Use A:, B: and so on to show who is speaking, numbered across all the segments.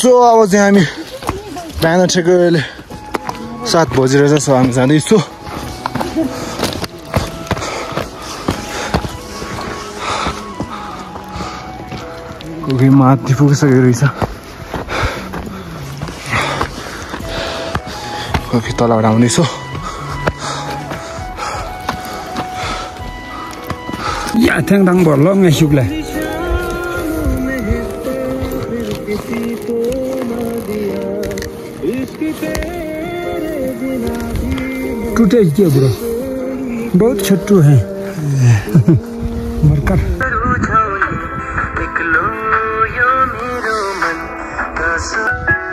A: So अब चाहिँ हामी बिहान ठेक्कै अहिले 7 बजेर चाहिँ हामी जाँदैछु कोही माथि पुगिसकेको रहेछ कोही तलबाट आउँदैछु
B: Ja, tänk dang bor lo ngai shukla. टूटे क्या ब्रो बहुत छोटू है मरकर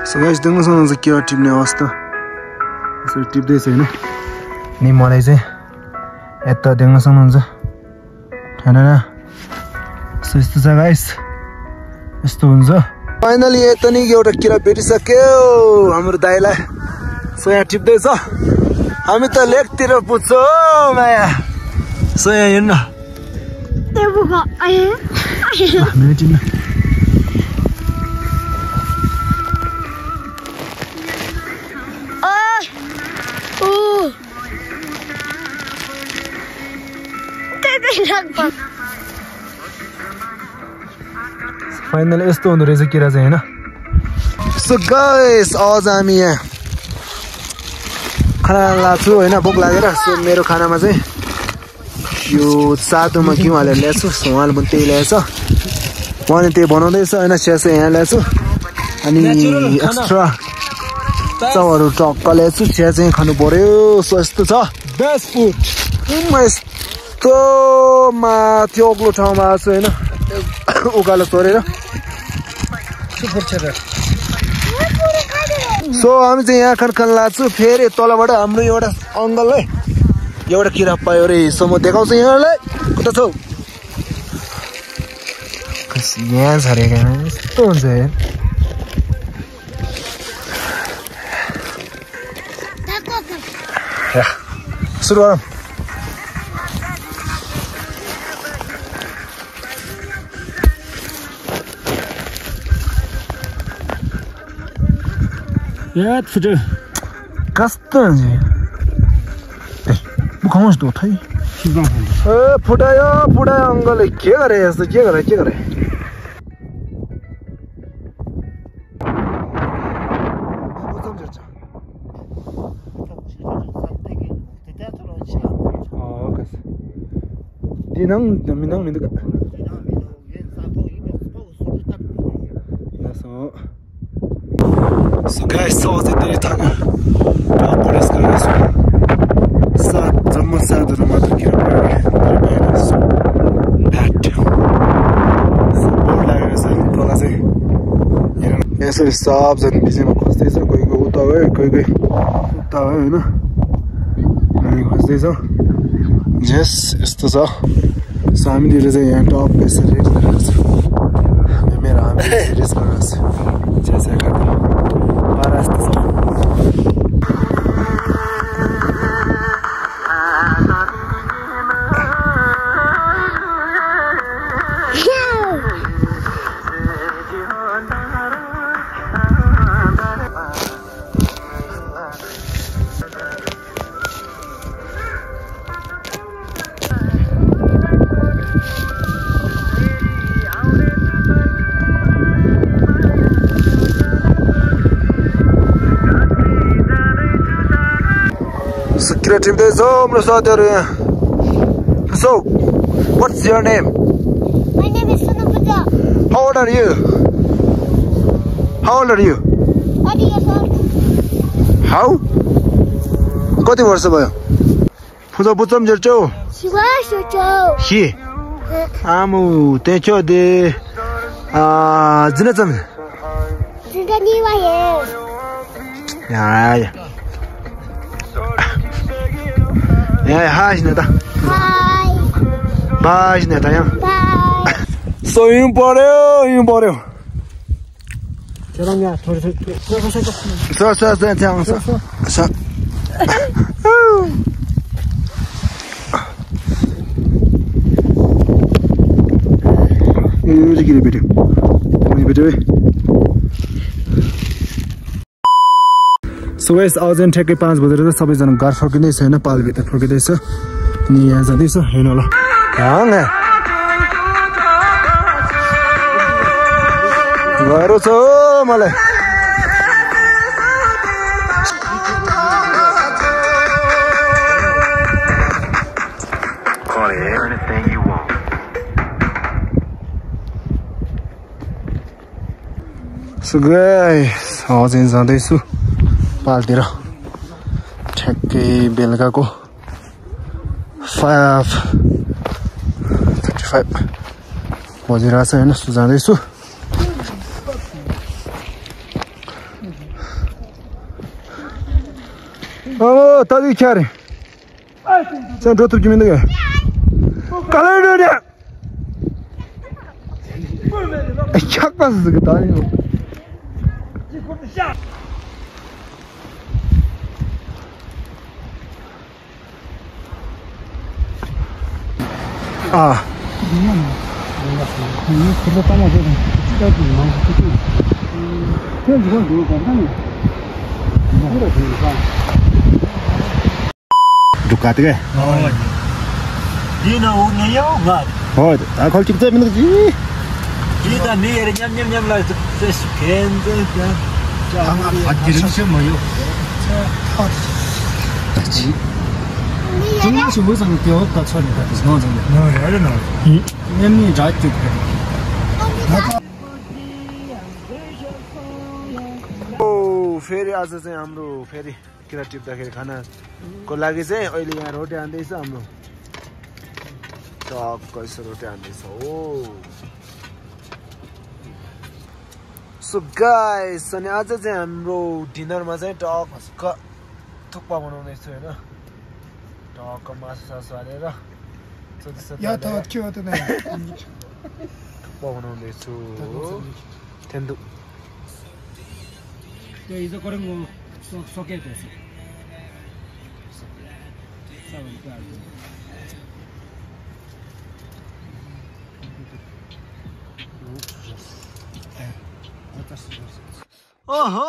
A: सो गाइस देख्न सक्नुहुन्छ केरा टिप्ने अवस्था यसरी टिप्दैछ हैन नि मलाई चाहिँ यता देख्न सक्नुहुन्छ हैन सो यस्तो छ गाइस यस्तो हुन्छ फाइनली यता नि एउटा केरा भेटिसक्यो हाम्रो दाइलाई सो यहाँ टिप्दैछ हामी त लेकतिर पुग्छौ माया सो यहाँ हेर्न
C: देबुको आए
A: हामी टिप्न फाइनली यस्तो हुँदो रहेछ केरा चाहिँ हैन सो गाइस आज हामी यहाँ खाना लाग्छु हैन भोक लागेर सो मेरो खानामा चाहिँ यो सातोमा घिउ हालेर ल्याछु सो उहाँले पनि त्यही ल्याएछ उहाँले त्यही बनाउँदैछ हैन स्यास यहाँ ल्याछु अनि एक्स्ट्रा चाउहरू टक्क ल्याछु स्या चाहिँ खानु पर्यो सो यस्तो छ बेस्ट फुड यस्तो माथि अग्लो ठाउँमा आएको छु हैन उकालो चोरेर सो हामी चाहिँ यहाँ खान लाग्छु फेरि तलबाट हाम्रो एउटा अङ्कलले एउटा किरा पायो अरे सो म देखाउँछु यहाँलाई कता छौ यहाँ छ अरे यस्तो हुन्छ यार सुरु गरौँ
B: Ja, fute.
A: कस्तो हुन्छ बुखाउनुहोस् त थै फुटायो अङ्कलले के गरे यस्तो के गरे minang minduka so guys so धेरै थाक्यो परेस गरेको छु जम्मा 7 हरू मात्र किरा पायो तल चाहिँ यसरी सबजना बिचमा खोज्दैछ कोही उता भयो कोही उता भयो होइन हामी खोज्दैछ जेस यस्तो छ सो हामी दुईले चाहिँ यहाँ टप यसरी रेड गरेको छु मेरो हामी रेस गरेको छु छ्या गर्दै पारा यस्तो छ Kira team day so what's your name?
C: My name is Sunapuja.
A: How old are you?
C: 30 years old.
A: How? कति वर्ष भयो? फुजा बुझम जर्चौ? हि आमु तेचो दे जिनचम
C: जिगनी वाये
A: या हाय नता
C: हाय
A: बाय नता या
C: बाय
A: सो इन पर्यो
B: चलांगा थोड़े
A: सा ये गिरे बेटे सो गाइस आज ठ्याक्कै 5 बजेर चाहिँ सबैजना घर फर्किँदैछ हैन पालभित्र फर्किँदैछ अनि यहाँ जाँदैछ हेर्नु होला गएर छ मलाई So guys, आज जाँदैछु पालतिर ठ्याक्कै बेलुकाको 5:35 बजिरहेछ हैन जाँदैछु Oh, tá de cara. Você entrou outro time daqui. Calma, क्या कसो छ त नि Ducati cái.
B: Đi nào nghe yếu ngạt.
A: Thôi, ta không chịu chơi mình được gì.
B: Đi ta đi rồi nhâm lại sẽ khen thế chứ. Chẳng phải chỉ đứng xem mà yếu. Chỉ. Chúng ta chỉ mới rằng tiêu cả cho người ta ngon rồi. Ngon rồi nó. Em đi trái chụp. Oh, फेरि आज चाहिँ हाम्रो फेरि किरा टिप्दाखेरि खानाको लागि चाहिँ अहिले यहाँ रोटी हान्दैछ हाम्रो टक्क यसो रोटी हान्दैछ हो सो गाइस अनि आज चाहिँ हाम्रो डिनरमा चाहिँ टक्क थुक्पा बनाउँदैछु हैन टक्क मासु सासु हालेर या त के हो त नै थुक्पा बनाउँदैछु थेन्दु यो हिजो करें सके त्यसो ओहो